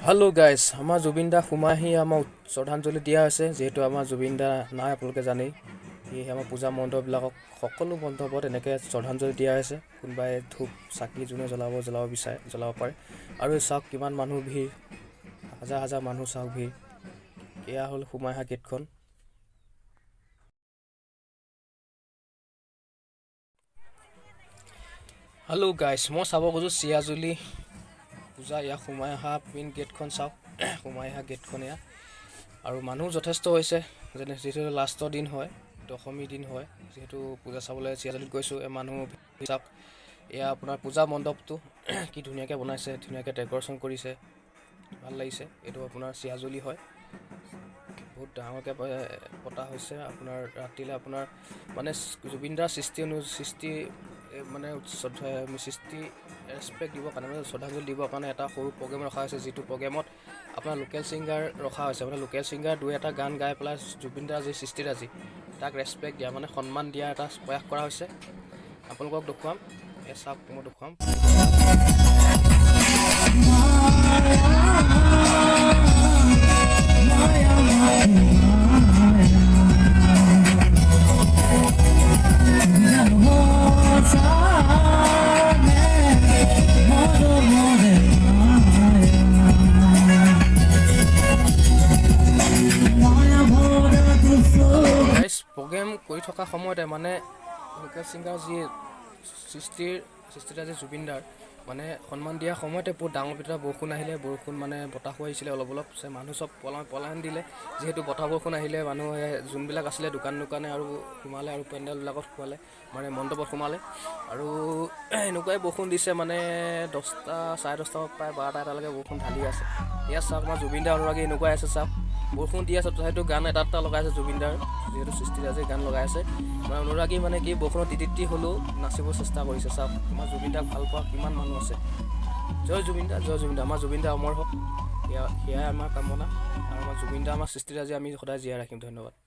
hello guys আমাৰ জুবিন দা সোমাহি আমাৰ শ্ৰদ্ধাঞ্জলি দিয়া হৈছে যেহেতু আমাৰ জুবিন দা নাই আপোনালোকে জানেই এই আমাৰ পূজা মণ্ডপবিলাকক সকলো মণ্ডপত এনেকৈ শ্ৰদ্ধাঞ্জলি দিয়া হৈছে কোনোবাই ধূপ চাকি যোনে জ্বলাব বিচাৰে জ্বলাব পাৰে আৰু চাওক কিমান মানুহ ভিৰ হাজাৰ হাজাৰ মানুহ চাওক ভিৰ এয়া হ'ল সোমাইহা গেটখন হেল্ল' গাইস মই চাব খোজো চিয়াজুলি পূজা ইয়া সোমাইহা মেইন গেটখন চাওক সোমাইহা গেটখন এয়া আৰু মানুহ যথেষ্ট হৈছে যেনে যিহেতু লাষ্টৰ দিন হয় দশমী দিন হয় যেহেতু পূজা চাবলৈ চিয়াজুলিত গৈছোঁ মানুহ চাওক এয়া আপোনাৰ পূজা মণ্ডপটো কি ধুনীয়াকৈ বনাইছে ধুনীয়াকৈ ডেক'ৰেশ্যন কৰিছে ভাল লাগিছে এইটো আপোনাৰ চিয়াজুলি হয় বহুত ডাঙৰকৈ পতা হৈছে আপোনাৰ ৰাতিলৈ আপোনাৰ মানে জুবিন দাৰ সৃষ্টি মানে সৃষ্টি ৰেচপেক্ট দিবৰ কাৰণে মানে শ্ৰদ্ধাঞ্জলি দিবৰ কাৰণে এটা সৰু প্ৰগ্ৰেম ৰখা হৈছে যিটো প্ৰগ্ৰেমত আপোনাৰ লোকেল ছিংগাৰ ৰখা হৈছে মানে লোকেল ছিংগাৰ দুই এটা গান গাই পেলাই জুবিন দাৰ যি সৃষ্টিৰাজি তাক ৰেচপেক্ট দিয়া মানে সন্মান দিয়া এটা প্ৰয়াস কৰা হৈছে আপোনালোকক দেখুৱাম এই চাওক মই দেখুৱাম প্ৰগ্ৰেম কৰি থকা সময়তে মানে লোকেল ছিংগাৰ যি সৃষ্টিৰাজি জুবিন দাৰ মানে সন্মান দিয়া সময়তে বহুত ডাঙৰ ভিতৰত বৰষুণ আহিলে বৰষুণ মানে বতাহো আহিছিলে অলপ মানুহ চব পলায়ন দিলে যিহেতু বতাহ বৰষুণ আহিলে মানুহে যোনবিলাক আছিলে দোকানে আৰু সোমালে আৰু পেণ্ডেলবিলাকত সোমালে মানে মণ্ডপত সোমালে আৰু এনেকুৱাই বৰষুণ দিছে মানে 10টা চাৰে 10টা প্ৰায় 12টা এটালৈকে বৰষুণ ঢালি আছে ইয়াত চাওক আমাৰ জুবিন দাৰ অনুৰাগী এনেকুৱাই আছে চাওক বৰষুণ দি আছে তথাপিতো গান এটা লগাই আছে জুবিন দাৰ যিহেতু সৃষ্টিৰাজি গান লগাই আছে মানে অনুৰাগী মানে কি বৰষুণত তিতি হ'লেও নাচিব চেষ্টা কৰিছে চাওক আমাৰ জুবিন দাক ভাল পোৱা কিমান মানুহ আছে জয় জুবিন দা আমাৰ জুবিন দা অমৰ হওক সেয়াই আমাৰ কামনা আৰু আমাৰ জুবিন দা আমাৰ সৃষ্টিৰাজি আমি সদায় জীয়াই ৰাখিম ধন্যবাদ